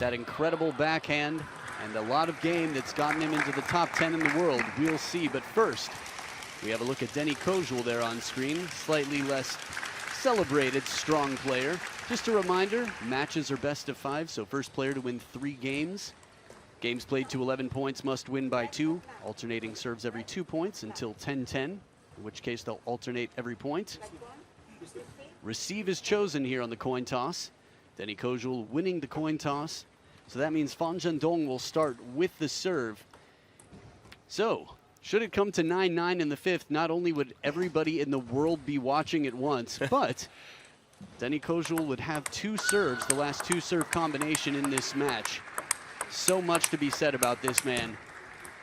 that incredible backhand and a lot of game that's gotten him into the top 10 in the world. We'll see. But first, we have a look at Deni kozul there on screen. Slightly less celebrated strong player. Just a reminder, matches are best of 5, so first player to win 3 games. Games played to 11 points must win by 2. Alternating serves every 2 points until 10-10, in which case they'll alternate every point. Receive is chosen here on the coin toss. Deni kozul winning the coin toss. So that means Zhendong will start with the serve. So, should it come to 9-9 in the 5th, not only would everybody in the world be watching at once, but Deni kozul would have 2 serves, the last 2 serve combination in this match. So much to be said about this man.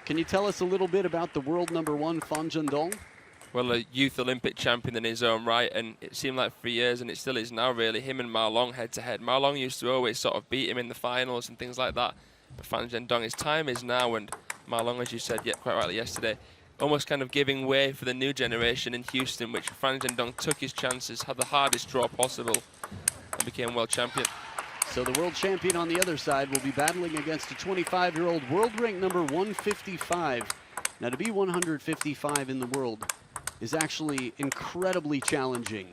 Can you tell us a little bit about the world #1, Zhendong? Well, a youth Olympic champion in his own right, and it seemed like for years, and it still is now really, him and Ma Long head-to-head. Ma Long used to always sort of beat him in the finals and things like that. But Zhendong, his time is now, and Ma Long, as you said quite rightly yesterday, almost kind of giving way for the new generation in Houston, which Zhendong took his chances, had the hardest draw possible, and became world champion. So the world champion on the other side will be battling against a 25-year-old world rank number 155. Now, to be 155 in the world is actually incredibly challenging.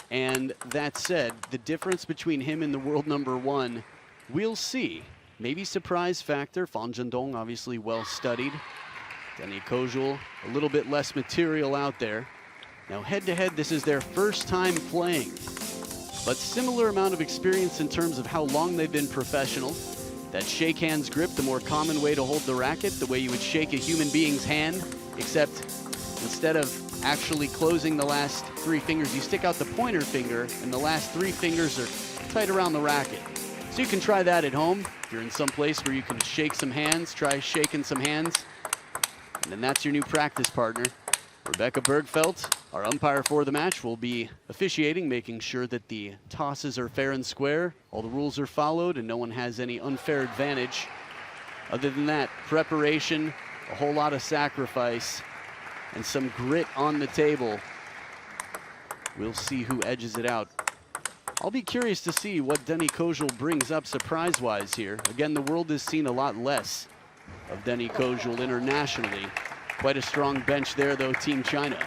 And that said, the difference between him and the world #1, we'll see. Maybe surprise factor. Zhendong obviously well studied. Deni kozul, a little bit less material out there. Now head-to-head, this is their first time playing. But similar amount of experience in terms of how long they've been professional. That shake hands grip, the more common way to hold the racket, the way you would shake a human being's hand, except instead of actually closing the last 3 fingers, you stick out the pointer finger, and the last 3 fingers are tight around the racket. So you can try that at home. If you're in some place where you can shake some hands, try shaking some hands. And then that's your new practice partner. Rebecca Bergfeldt, our umpire for the match, will be officiating, making sure that the tosses are fair and square, all the rules are followed, and no one has any unfair advantage. Other than that, preparation, a whole lot of sacrifice, and some grit on the table. We'll see who edges it out. I'll be curious to see what Deni kozul brings up surprise-wise here. Again, the world has seen a lot less of Deni kozul internationally. Quite a strong bench there, though, Team China.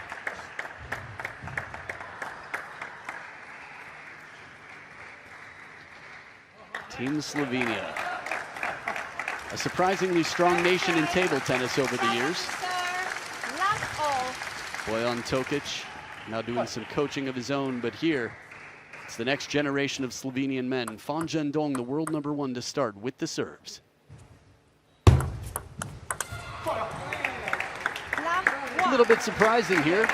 Team Slovenia. A surprisingly strong nation in table tennis over the years. Bojan Tokic now doing some coaching of his own, but here it's the next generation of Slovenian men. Zhendong, the world #1 to start with the serves. A little bit surprising here.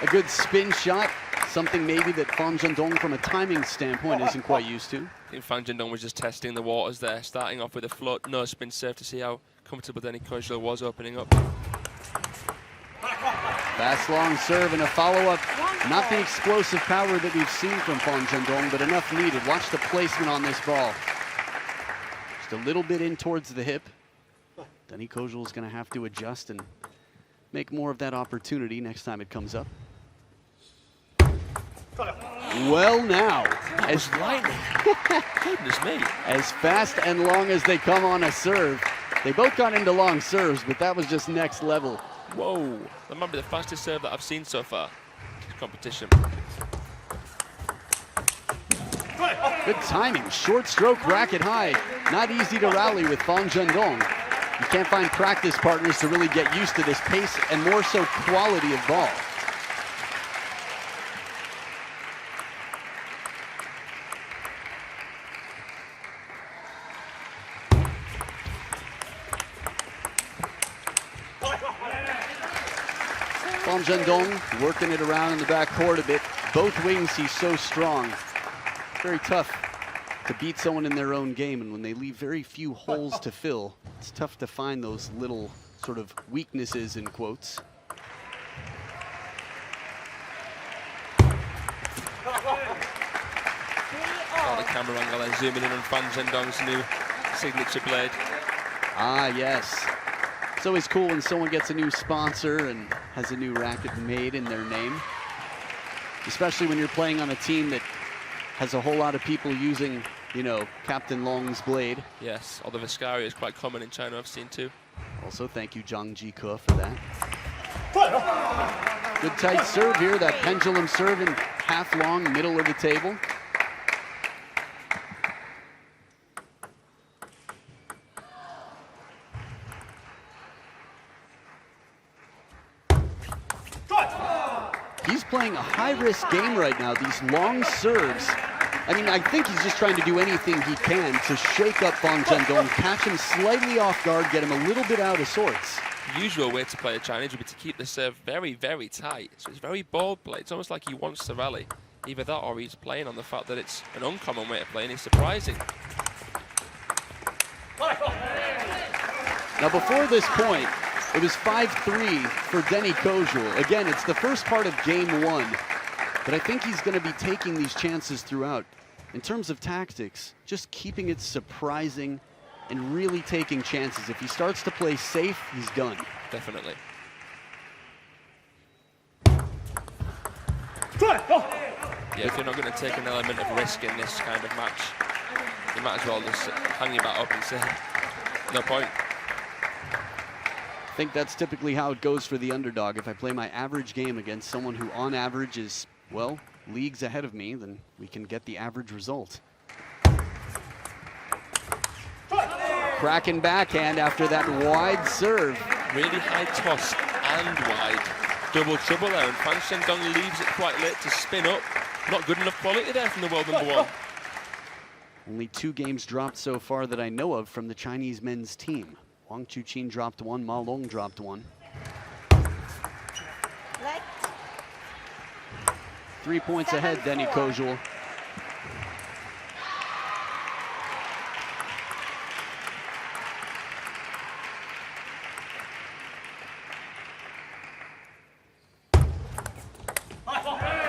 A good spin shot, something maybe that Zhendong from a timing standpoint isn't quite used to. I think Zhendong was just testing the waters there, starting off with a float, no spin serve to see how comfortable Deni kozul was opening up. Fast long serve and a follow-up. Not the explosive power that we've seen from Zhendong, but enough needed. Watch the placement on this ball. Just a little bit in towards the hip. Deni kozul is going to have to adjust and make more of that opportunity next time it comes up. Well now, as lightning. Goodness me. As fast and long as they come on a serve. They both got into long serves, but that was just next level. Whoa, that might be the fastest serve that I've seen so far in this competition. Good timing, short stroke, racket high. Not easy to rally with Zhendong. You can't find practice partners to really get used to this pace and more so quality of ball. Zhendong working it around in the backcourt a bit. Both wings, he's so strong. Very tough to beat someone in their own game, and when they leave very few holes to fill, it's tough to find those little sort of weaknesses in quotes. Oh, the camera angle there, zooming in on Zhendong's new signature blade. Ah, yes. It's always cool when someone gets a new sponsor and has a new racket made in their name. Especially when you're playing on a team that has a whole lot of people using you know, Captain Long's blade. Yes, although Viscaria is quite common in China, I've seen too. Also, thank you, Zhang Jike, for that. Good tight serve here, that pendulum serve in half long, middle of the table. He's playing a high-risk game right now, these long serves. I mean, I think he's just trying to do anything he can to shake up Fan Zhendong, catch him slightly off guard, get him a little bit out of sorts. The usual way to play a Chinese would be to keep the serve very, very tight. So it's very ball play. It's almost like he wants to rally. Either that or he's playing on the fact that it's an uncommon way of playing. It's surprising. Now, before this point, it was 5-3 for Deni kozul. Again, it's the first part of game one, but I think he's going to be taking these chances throughout. In terms of tactics, just keeping it surprising and really taking chances. If he starts to play safe, he's done. Definitely. Yeah, if you're not going to take an element of risk in this kind of match, you might as well just hang your bat up and say, no point. I think that's typically how it goes for the underdog. If I play my average game against someone who on average is, well, leagues ahead of me, then we can get the average result. Cracking backhand after that wide serve. Really high toss and wide. Double trouble there, and Fan Zhendong leaves it quite late to spin up. Not good enough quality there from the world number one. Only 2 games dropped so far that I know of from the Chinese men's team. Wang Chuqin dropped 1, Ma Long dropped 1. 3 points ahead, Deni kozul.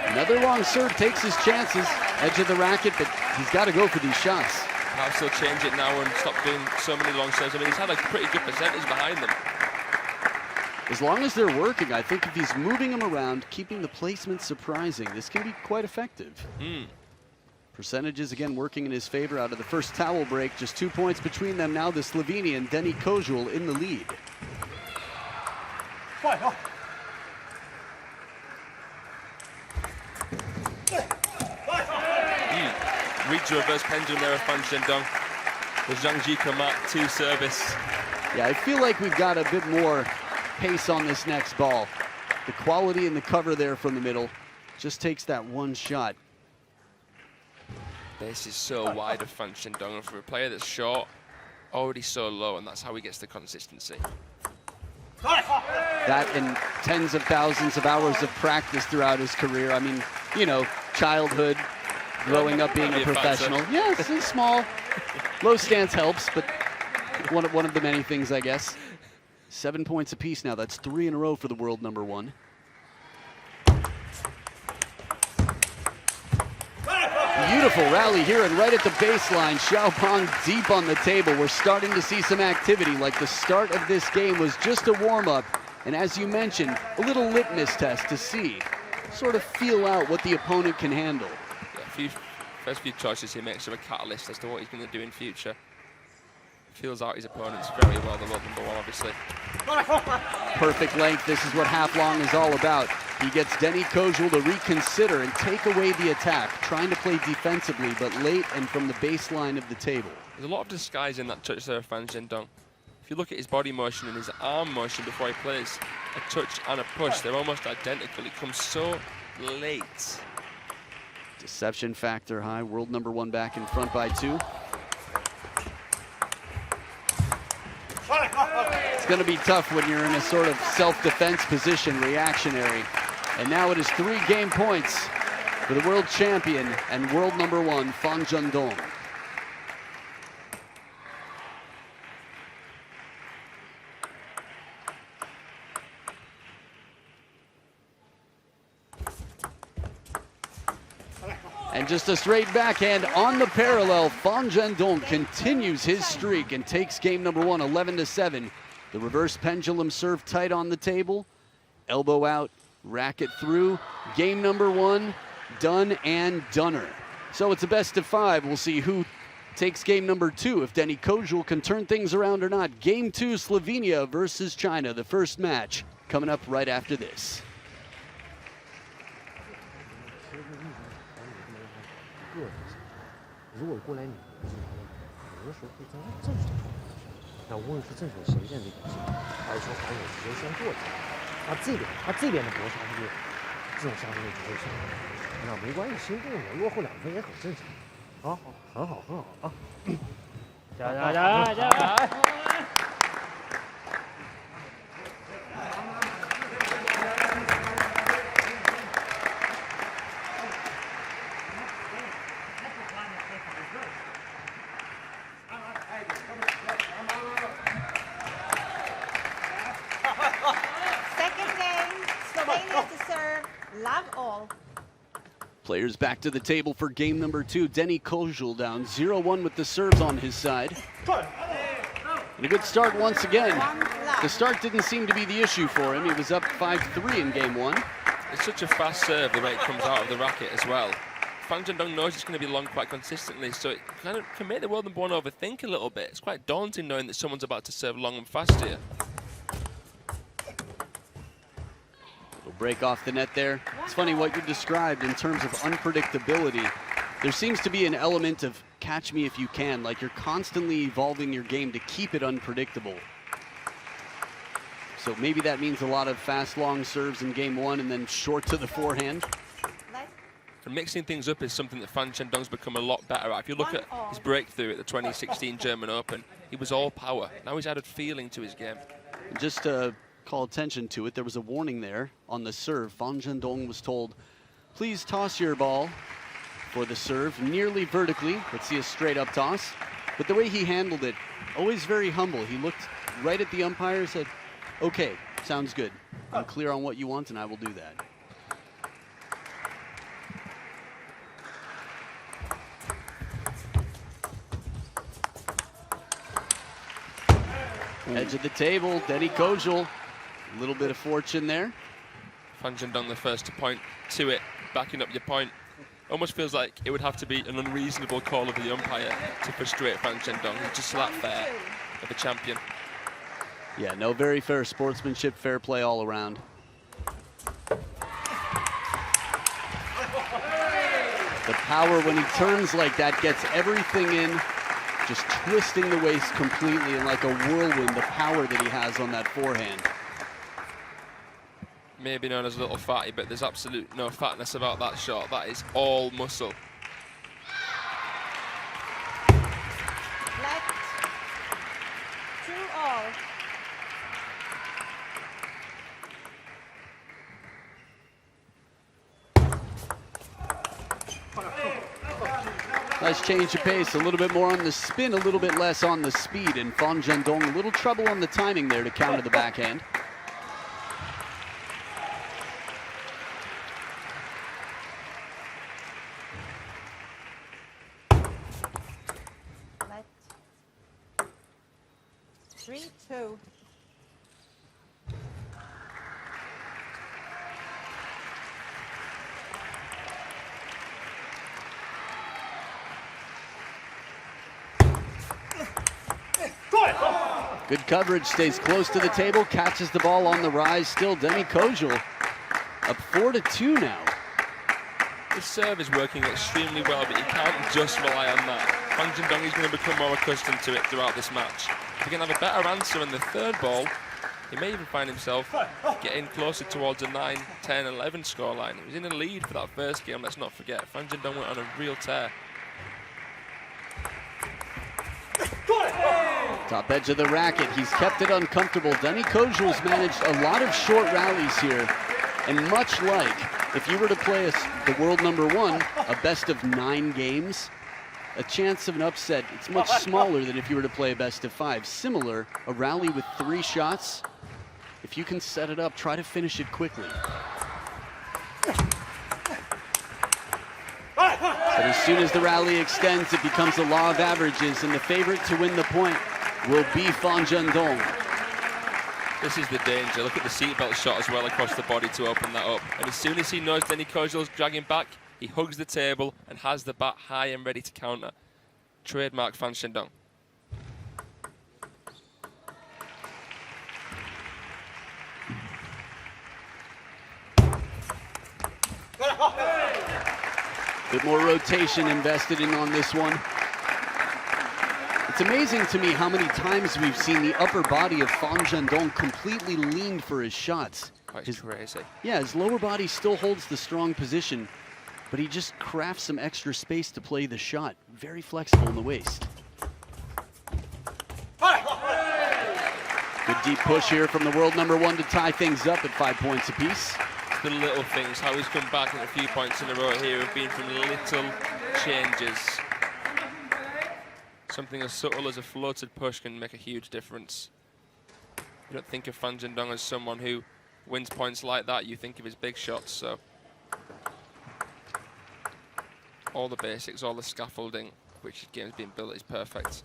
Another long serve, takes his chances, edge of the racket, but he's got to go for these shots. Perhaps he'll change it now and stop doing so many long serves. I mean, he's had a pretty good percentage behind them. As long as they're working, I think if he's moving them around, keeping the placement surprising, this can be quite effective. Percentages, again, working in his favor out of the first towel break. Just 2 points between them now. The Slovenian, Deni kozul, in the lead. Reach a reverse pendulum there of Fan Zhendong. The Zhang Jike mat 2 service. Yeah, I feel like we've got a bit more pace on this next ball. The quality and the cover there from the middle just takes that one shot. This is so wide of Fan Zhendong, and for a player that's short, already so low, and that's how he gets the consistency. That and tens of thousands of hours of practice throughout his career. I mean, you know, childhood, growing up being a professional. Yes, it's small. Low stance helps, but one of the many things, I guess. 7 points apiece now. That's 3 in a row for the world number one. Beautiful rally here, and right at the baseline, Xiaopeng deep on the table. We're starting to see some activity, like the start of this game was just a warm-up, and as you mentioned, a little litmus test to see, sort of feel out what the opponent can handle. Yeah, first few choices he makes are a catalyst as to what he's going to do in future. Feels out his opponents very well, the world number one, obviously. Perfect length, this is what half long is all about. He gets Deni kozul to reconsider and take away the attack, trying to play defensively, but late and from the baseline of the table. There's a lot of disguise in that touch there of Fan Zhendong. If you look at his body motion and his arm motion before he plays a touch and a push, they're almost identical. It comes so late. Deception factor high, world number one back in front by 2. It's going to be tough when you're in a sort of self-defense position, reactionary. And now it is 3 game points for the world champion and world number one, Fan Zhendong. And just a straight backhand on the parallel. Fan Zhendong continues his streak and takes game number 1, 11-7. The reverse pendulum serve tight on the table. Elbow out, racket through. Game number 1, done and doner. So it's a best of 5. We'll see who takes game number 2, if Deni kozul can turn things around or not. Game 2, Slovenia versus China, the first match, coming up right after this. Second game, Slovenia to serve, love all. Players back to the table for game number 2. Deni kozul down 0-1 with the serves on his side. And a good start once again. The start didn't seem to be the issue for him. He was up 5-3 in game 1. It's such a fast serve the way it comes out of the racket as well. Zhendong knows it's going to be long quite consistently, so it kind of can make the world number 1 overthink a little bit. It's quite daunting knowing that someone's about to serve long and fast here. Break off the net there. It's funny what you described in terms of unpredictability. There seems to be an element of catch me if you can, like you're constantly evolving your game to keep it unpredictable. So maybe that means a lot of fast, long serves in game 1 and then short to the forehand. And mixing things up is something that Zhendong's become a lot better at. If you look at his breakthrough at the 2016 German Open, he was all power. Now he's added feeling to his game. Just to call attention to it, there was a warning there on the serve. Zhendong was told, please toss your ball for the serve nearly vertically. Let's see a straight up toss. But the way he handled it, always very humble. He looked right at the umpire, said, okay, sounds good. I'm clear on what you want and I will do that. Edge of the table, Deni kozul. A little bit of fortune there. Zhendong the first to point to it, backing up your point. Almost feels like it would have to be an unreasonable call of the umpire to frustrate Zhendong. He's just that fair of a champion. Yeah, no, very fair sportsmanship, fair play all around. The power when he turns like that, gets everything in, just twisting the waist completely, and like a whirlwind, the power that he has on that forehand. Maybe known as a little fatty, but there's absolute no fatness about that shot. That is all muscle. Left, 2-all. Nice change of pace, a little bit more on the spin, a little bit less on the speed, and Zhendong a little trouble on the timing there to counter the backhand. Left, 3-2. Good coverage, stays close to the table, catches the ball on the rise. Still Deni kozul up 4-2 now. His serve is working extremely well, but you can't just rely on that. Zhendong is going to become more accustomed to it throughout this match. If he can have a better answer in the third ball, he may even find himself getting closer towards a 9, 10, 11 scoreline. He was in a lead for that first game, let's not forget. Zhendong went on a real tear. Top edge of the racket, he's kept it uncomfortable. Deni kozul's managed a lot of short rallies here, and much like if you were to play the world number 1, a best of 9 games, a chance of an upset, it's much smaller than if you were to play a best of 5. Similar, a rally with 3 shots, if you can set it up, try to finish it quickly. But as soon as the rally extends, it becomes a law of averages, and the favorite to win the point will be Zhendong. This is the danger. Look at the seatbelt shot as well across the body to open that up. And as soon as he knows Deni kozul's dragging back, he hugs the table and has the bat high and ready to counter. Trademark Fan Zhendong. Bit more rotation invested in on this one. It's amazing to me how many times we've seen the upper body of Fan Zhendong completely leaned for his shots. Quite crazy. Yeah, his lower body still holds the strong position, but he just crafts some extra space to play the shot. Very flexible in the waist. Good deep push here from the world number 1 to tie things up at 5 points apiece. The little things, how he's come back in a few points in a row here have been from little changes. Something as subtle as a floated push can make a huge difference. You don't think of Fan Zhendong as someone who wins points like that, you think of his big shots, so. All the basics, all the scaffolding, which the game's been built, is perfect.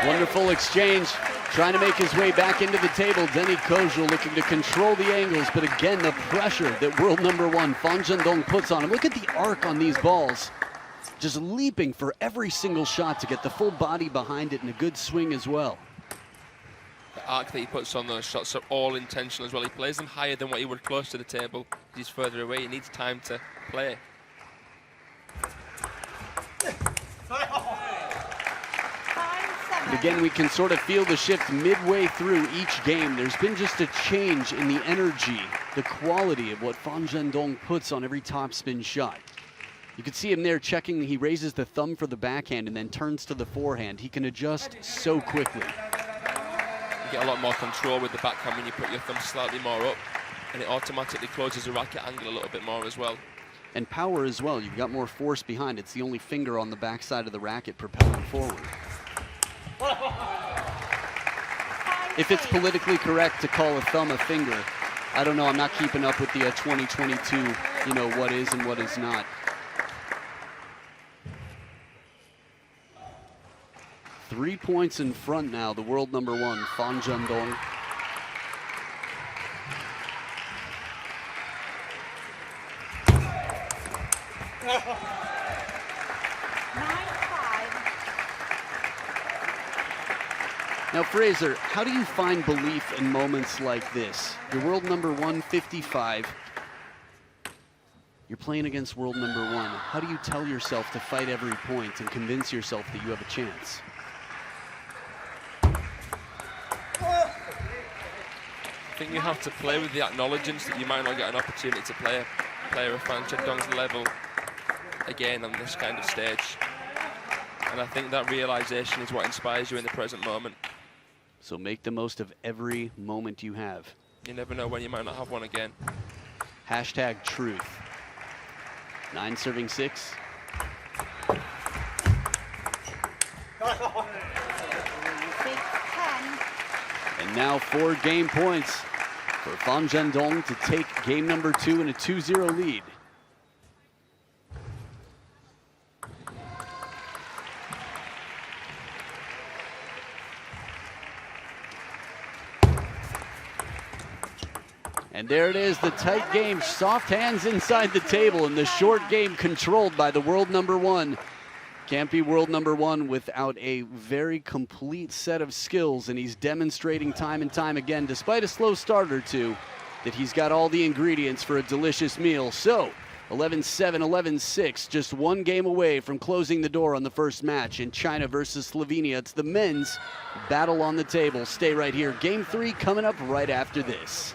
Wonderful exchange, trying to make his way back into the table. Deni kozul looking to control the angles, but again, the pressure that world number 1, Fan Zhendong, puts on him. Look at the arc on these balls. Just leaping for every single shot to get the full body behind it and a good swing as well. The arc that he puts on those shots are all intentional as well. He plays them higher than what he would close to the table. He's further away, he needs time to play. And again, we can sort of feel the shift midway through each game. There's been just a change in the energy, the quality of what Fan Zhendong puts on every topspin shot. You can see him there checking. He raises the thumb for the backhand and then turns to the forehand. He can adjust so quickly. You get a lot more control with the backhand when you put your thumb slightly more up, and it automatically closes the racket angle a little bit more as well. And power as well. You've got more force behind. It's the only finger on the backside of the racket propelling forward. If it's politically correct to call a thumb a finger, I don't know. I'm not keeping up with the 2022, you know, what is and what is not. 3 points in front now, the world number 1, Fan Zhendong. Now, Fraser, how do you find belief in moments like this? You're world number 155. You're playing against world number 1. How do you tell yourself to fight every point and convince yourself that you have a chance? I think you have to play with the acknowledgence that you might not get an opportunity to play a player of Fan Zhendong's level again on this kind of stage. And I think that realization is what inspires you in the present moment. So make the most of every moment you have. You never know when you might not have one again. Hashtag truth. 9 serving 6. And now 4 game points for Fan Zhendong to take game number 2 in a 2-0 lead. And there it is, the tight game, soft hands inside the table, and the short game controlled by the world number 1. Can't be world number 1 without a very complete set of skills, and he's demonstrating time and time again, despite a slow start or two, that he's got all the ingredients for a delicious meal. So, 11-7, 11-6, just 1 game away from closing the door on the first match in China versus Slovenia. It's the men's battle on the table. Stay right here. Game 3 coming up right after this.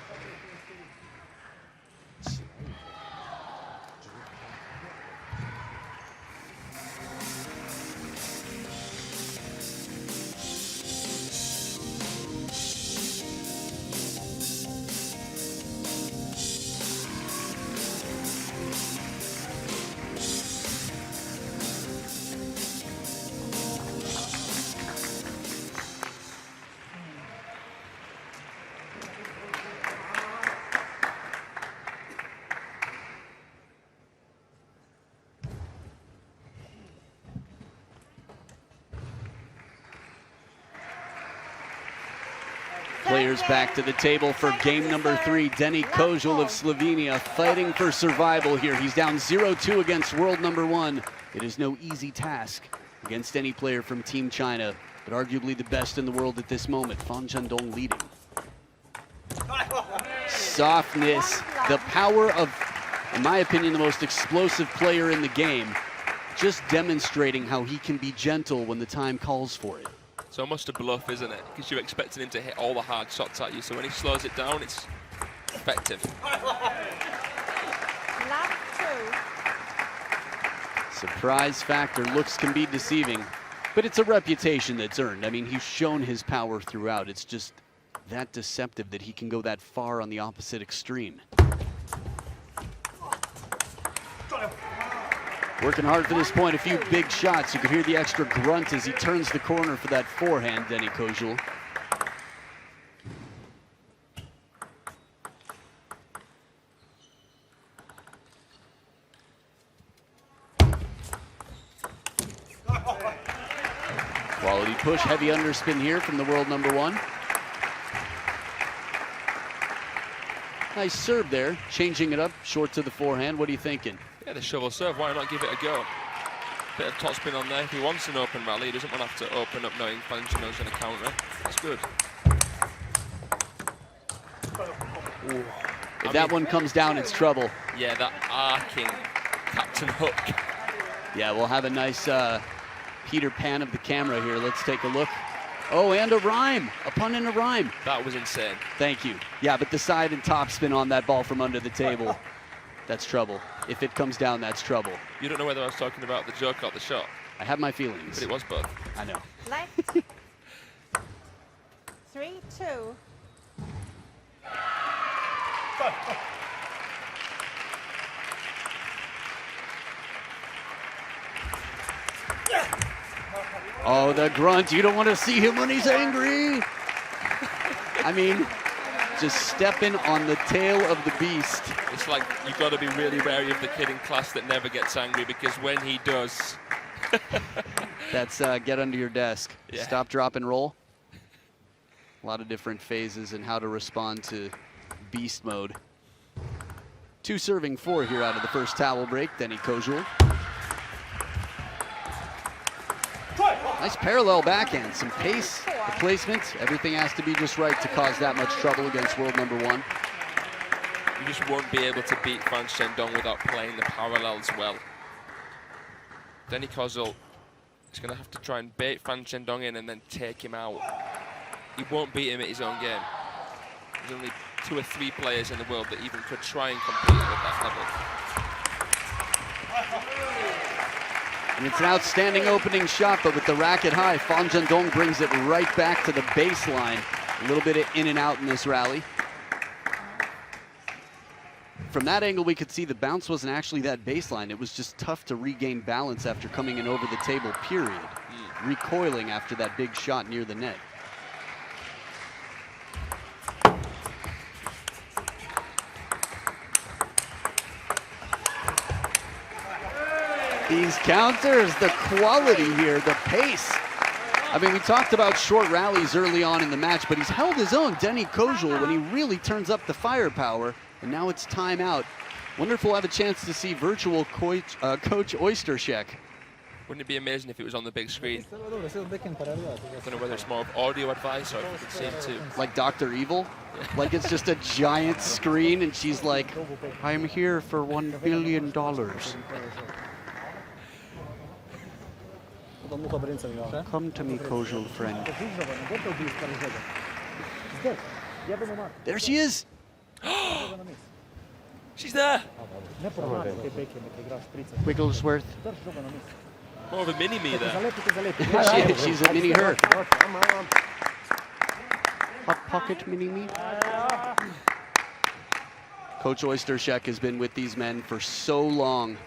players back to the table for game number 3. Deni Kozul of Slovenia fighting for survival here. He's down 0-2 against world number 1. It is no easy task against any player from Team China, but arguably the best in the world at this moment. Fan Zhendong leading. Softness, the power of, in my opinion, the most explosive player in the game, just demonstrating how he can be gentle when the time calls for it. It's almost a bluff, isn't it? Because you're expecting him to hit all the hard shots at you, so when he slows it down, it's effective. Love 2. Surprise factor, looks can be deceiving, but it's a reputation that's earned. I mean, he's shown his power throughout. It's just that deceptive that he can go that far on the opposite extreme. Working hard for this point, a few big shots. You could hear the extra grunt as he turns the corner for that forehand, Deni Kozul. Quality push, heavy underspin here from the world number 1. Nice serve there, changing it up, short to the forehand. What are you thinking? Yeah, the shovel serve, why not give it a go? Bit of topspin on there. If he wants an open rally, he doesn't want to have to open up knowing Fan Zhendong's going to counter. That's good. Ooh. If that one comes down, it's trouble. Yeah, that arcing Captain Hook. Yeah, we'll have a nice Peter Pan of the camera here. Let's take a look. Oh, and a rhyme. A pun and a rhyme. That was insane. Thank you. Yeah, but the side and top spin on that ball from under the table, that's trouble. If it comes down, that's trouble. You don't know whether I was talking about the joke or the shot. I have my feelings. But it was both. I know. Left. 3-2. Oh, the grunt. You don't want to see him when he's angry. I mean, just stepping on the tail of the beast. It's like you've got to be really wary of the kid in class that never gets angry, because when he does... That's get under your desk. Yeah. Stop, drop, and roll. A lot of different phases and how to respond to beast mode. 2 serving 4 here out of the first towel break. Deni Kozul. Nice parallel backhand, some pace, the placement. Everything has to be just right to cause that much trouble against world number 1. You just won't be able to beat Fan Zhendong without playing the parallels well. Deni Kozul is going to have to try and bait Fan Zhendong in and then take him out. He won't beat him at his own game. There's only 2 or 3 players in the world that even could try and compete at that level. And it's an outstanding opening shot, but with the racket high, Fan Zhendong brings it right back to the baseline. A little bit of in and out in this rally. From that angle, we could see the bounce wasn't actually that baseline. It was just tough to regain balance after coming in over the table, period. Recoiling after that big shot near the net. These counters, the quality here, the pace. I mean, we talked about short rallies early on in the match, but he's held his own, Deni Kozul, when he really turns up the firepower. And now it's time out. Wonder if we'll have a chance to see virtual Coach Oystershek. Wouldn't it be amazing if it was on the big screen? I don't know whether it's more of audio advice or if you could see it too. Like Dr. Evil? Like it's just a giant screen and she's like, I'm here for $1 billion. Come to me, Kozul friend. There she is. She's there. Wigglesworth. More of a mini-me there. She's a mini her. Hot pocket mini-me. Coach Oystershek has been with these men for so long.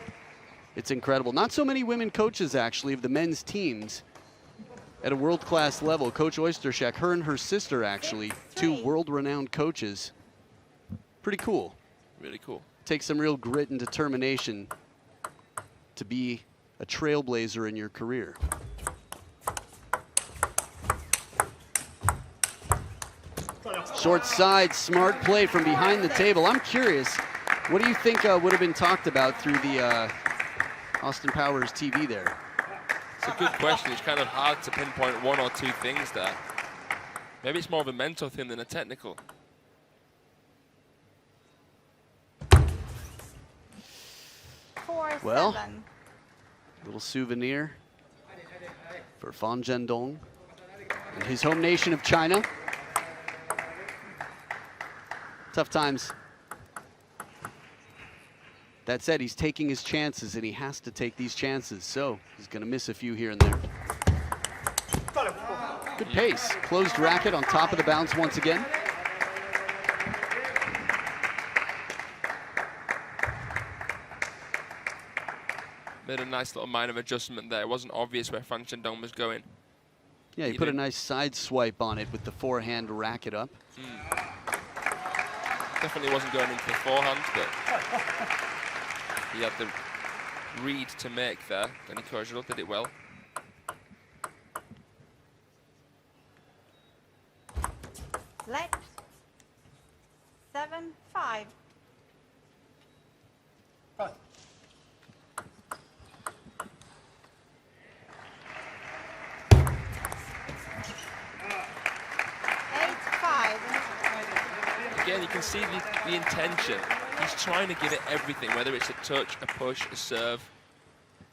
It's incredible. Not so many women coaches, actually, of the men's teams at a world-class level. Coach Oystershek, her and her sister, actually, 2 world-renowned coaches. Pretty cool. Really cool. Takes some real grit and determination to be a trailblazer in your career. Short side, smart play from behind the table. I'm curious, what do you think would have been talked about through the Austin Powers TV there? It's a good question. It's kind of hard to pinpoint one or two things there. Maybe it's more of a mental thing than a technical. Well, little souvenir for Fan Zhendong and his home nation of China. Tough times. That said, he's taking his chances, and he has to take these chances, so he's going to miss a few here and there. Good pace. Closed racket on top of the bounce once again. Made a nice little minor adjustment there. It wasn't obvious where Fan Zhendong was going. Yeah, he put a nice side swipe on it with the forehand racket up. Definitely wasn't going into the forehand, but he had the read to make there. Deni kozul did it well. Left. 7-5. Again, you can see the intention. He's trying to give it everything, whether it's a touch, a push, a serve.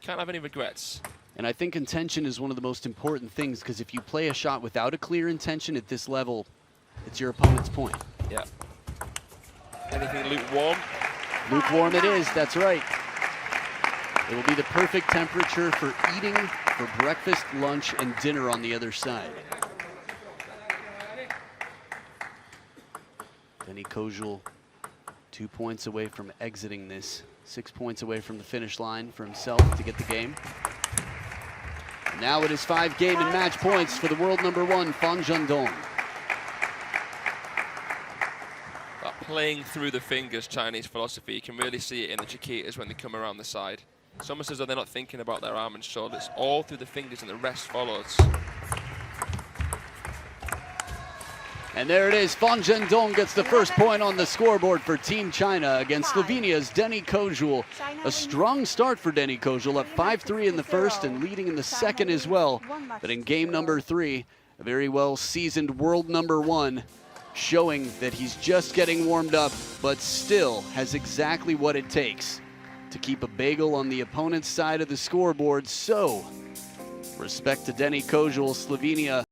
Can't have any regrets. And I think intention is one of the most important things, because if you play a shot without a clear intention at this level, it's your opponent's point. Yeah. Anything lukewarm? Lukewarm it is, that's right. It will be the perfect temperature for eating for breakfast, lunch, and dinner on the other side. Deni kozul 2 points away from exiting this, 6 points away from the finish line for himself to get the game. Now it is 5 game and match points for the world #1, Fan Zhendong. That playing through the fingers Chinese philosophy, you can really see it in the Chiquitas when they come around the side. It's almost as though they're not thinking about their arm and shoulder. It's all through the fingers and the rest follows. And there it is, Fan Zhendong gets the first point on the scoreboard for Team China against Slovenia's Deni kozul. A strong start for Deni kozul, up 5-3 in the first and leading in the second as well. But in game #3, a very well-seasoned world #1, showing that he's just getting warmed up, but still has exactly what it takes to keep a bagel on the opponent's side of the scoreboard. So, respect to Deni kozul, Slovenia